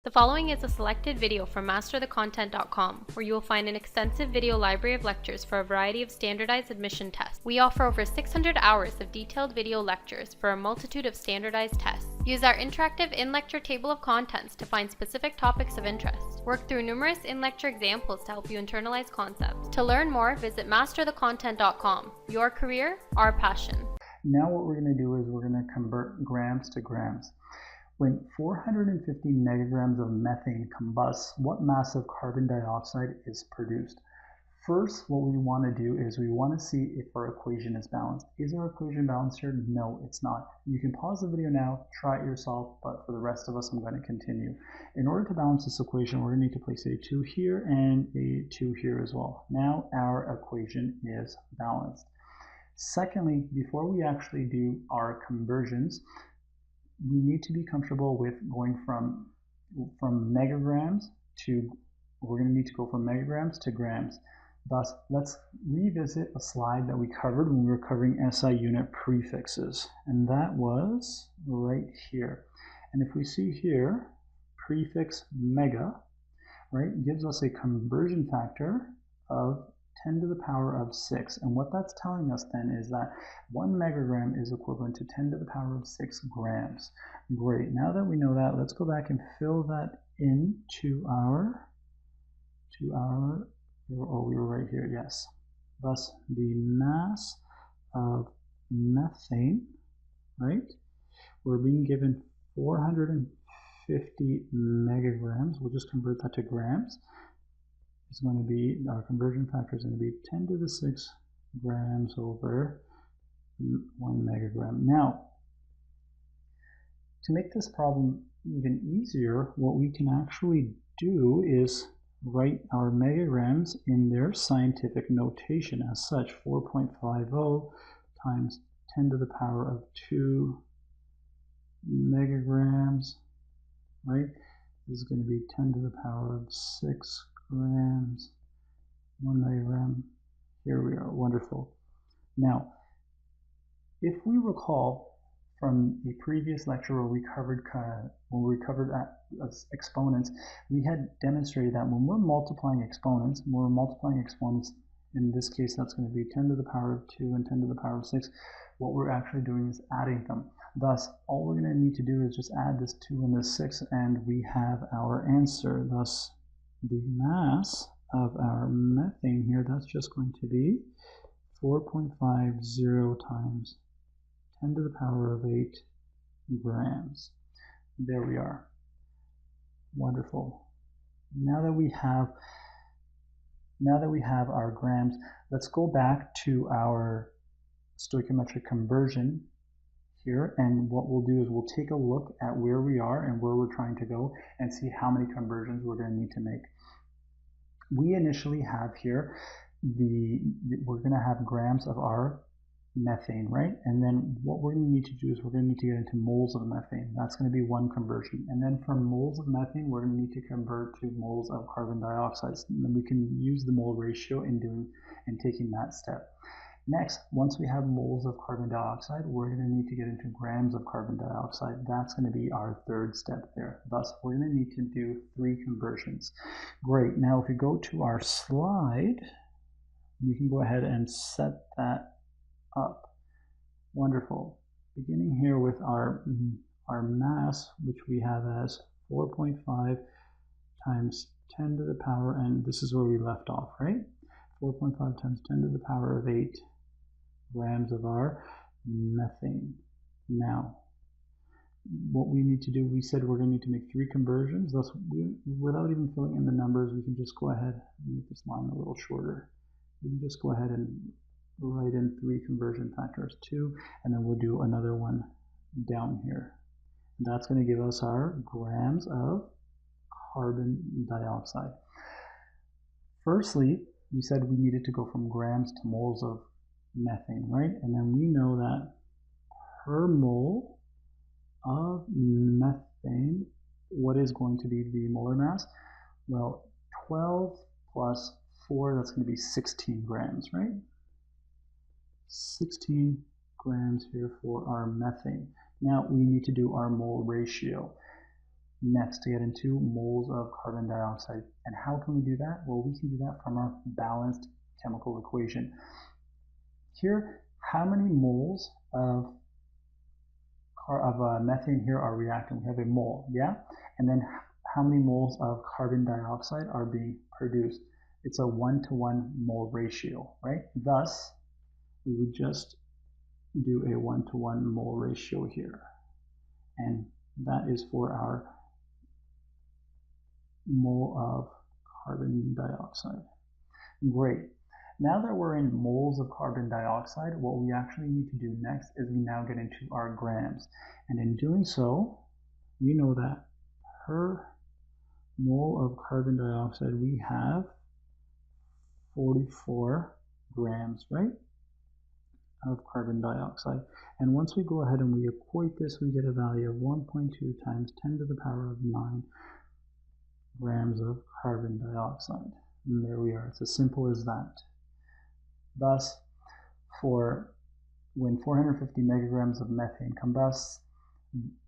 The following is a selected video from masterthecontent.com, where you will find an extensive video library of lectures for a variety of standardized admission tests. We offer over 600 hours of detailed video lectures for a multitude of standardized tests. Use our interactive in-lecture table of contents to find specific topics of interest. Work through numerous in-lecture examples to help you internalize concepts. To learn more, visit masterthecontent.com. Your career, our passion. Now what we're going to do is we're going to convert grams to grams. When 450 megagrams of methane combusts, what mass of carbon dioxide is produced? First, what we want to do is we want to see if our equation is balanced. Is our equation balanced here? No, it's not. You can pause the video now, try it yourself, but for the rest of us, I'm going to continue. In order to balance this equation, we're going to need to place a 2 here and a 2 here as well. Now our equation is balanced. Secondly, before we actually do our conversions, we need to be comfortable with going from megagrams to, we're going to need to go from megagrams to grams. Thus, let's revisit a slide that we covered when we were covering SI unit prefixes, and that was right here. And if we see here, prefix mega, right, gives us a conversion factor of 10 to the power of 6. And what that's telling us then is that 1 megagram is equivalent to 10 to the power of 6 grams. Great. Now that we know that, let's go back and fill that into our, oh, we were right here, yes. Thus, the mass of methane, right? We're being given 450 megagrams. We'll just convert that to grams. It's going to be, our conversion factor is going to be 10 to the 6 grams over 1 megagram. Now, to make this problem even easier, what we can actually do is write our megagrams in their scientific notation as such. 4.50 times 10 to the power of 2 megagrams, right? This is going to be 10 to the power of 6 grams, 1 megagram. Here we are. Wonderful. Now, if we recall from a previous lecture where we covered exponents, we had demonstrated that when we're multiplying exponents, in this case that's going to be 10 to the power of 2 and 10 to the power of 6, what we're actually doing is adding them. Thus, all we're going to need to do is just add this 2 and this 6, and we have our answer. Thus, the mass of our methane here, that's just going to be 4.50 times 10 to the power of 8 grams. There we are. Wonderful. Now that we have our grams, let's go back to our stoichiometric conversion here, and what we'll do is we'll take a look at where we are and where we're trying to go and see how many conversions we're going to need to make. We initially have here we're going to have grams of our methane, right? And then what we're going to need to do is we're going to need to get into moles of methane. That's going to be one conversion. And then from moles of methane, we're going to need to convert to moles of carbon dioxide. And then we can use the mole ratio in taking that step. Next, once we have moles of carbon dioxide, we're going to need to get into grams of carbon dioxide. That's going to be our third step there. Thus, we're going to need to do 3 conversions. Great. Now, if we go to our slide, we can go ahead and set that up. Wonderful. Beginning here with our mass, which we have as 4.5 times 10 to the power, and this is where we left off, right? 4.5 times 10 to the power of 8 grams of our methane. Now, what we need to do, we said we're going to need to make 3 conversions. Thus, without even filling in the numbers, we can just go ahead and make this line a little shorter. We can just go ahead and write in 3 conversion factors, 2, and then we'll do another one down here. That's going to give us our grams of carbon dioxide. Firstly, we said we needed to go from grams to moles of methane, right? And then we know that per mole of methane, what is going to be the molar mass? Well, 12 plus 4, that's going to be 16 grams, right? 16 grams here for our methane. Now we need to do our mole ratio. next to get into moles of carbon dioxide. And how can we do that? Well, we can do that from our balanced chemical equation. Here, how many moles of methane here are reacting? We have a mole, yeah? And then how many moles of carbon dioxide are being produced? It's a 1-to-1 mole ratio, right? Thus, we would just do a 1-to-1 mole ratio here. And that is for our mole of carbon dioxide. Great. Now that we're in moles of carbon dioxide, what we actually need to do next is we now get into our grams. And in doing so, we know that per mole of carbon dioxide, we have 44 grams, right, of carbon dioxide. And once we go ahead and we equate this, we get a value of 1.2 times 10 to the power of 9 grams of carbon dioxide. And there we are. It's as simple as that. Thus, for when 450 megagrams of methane combusts,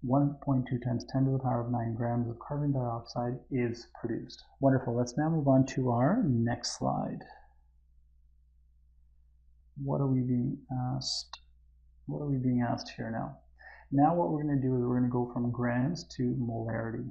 1.2 times 10 to the power of 9 grams of carbon dioxide is produced. Wonderful. Let's now move on to our next slide. What are we being asked? What are we being asked here now? Now what we're going to do is we're going to go from grams to molarity.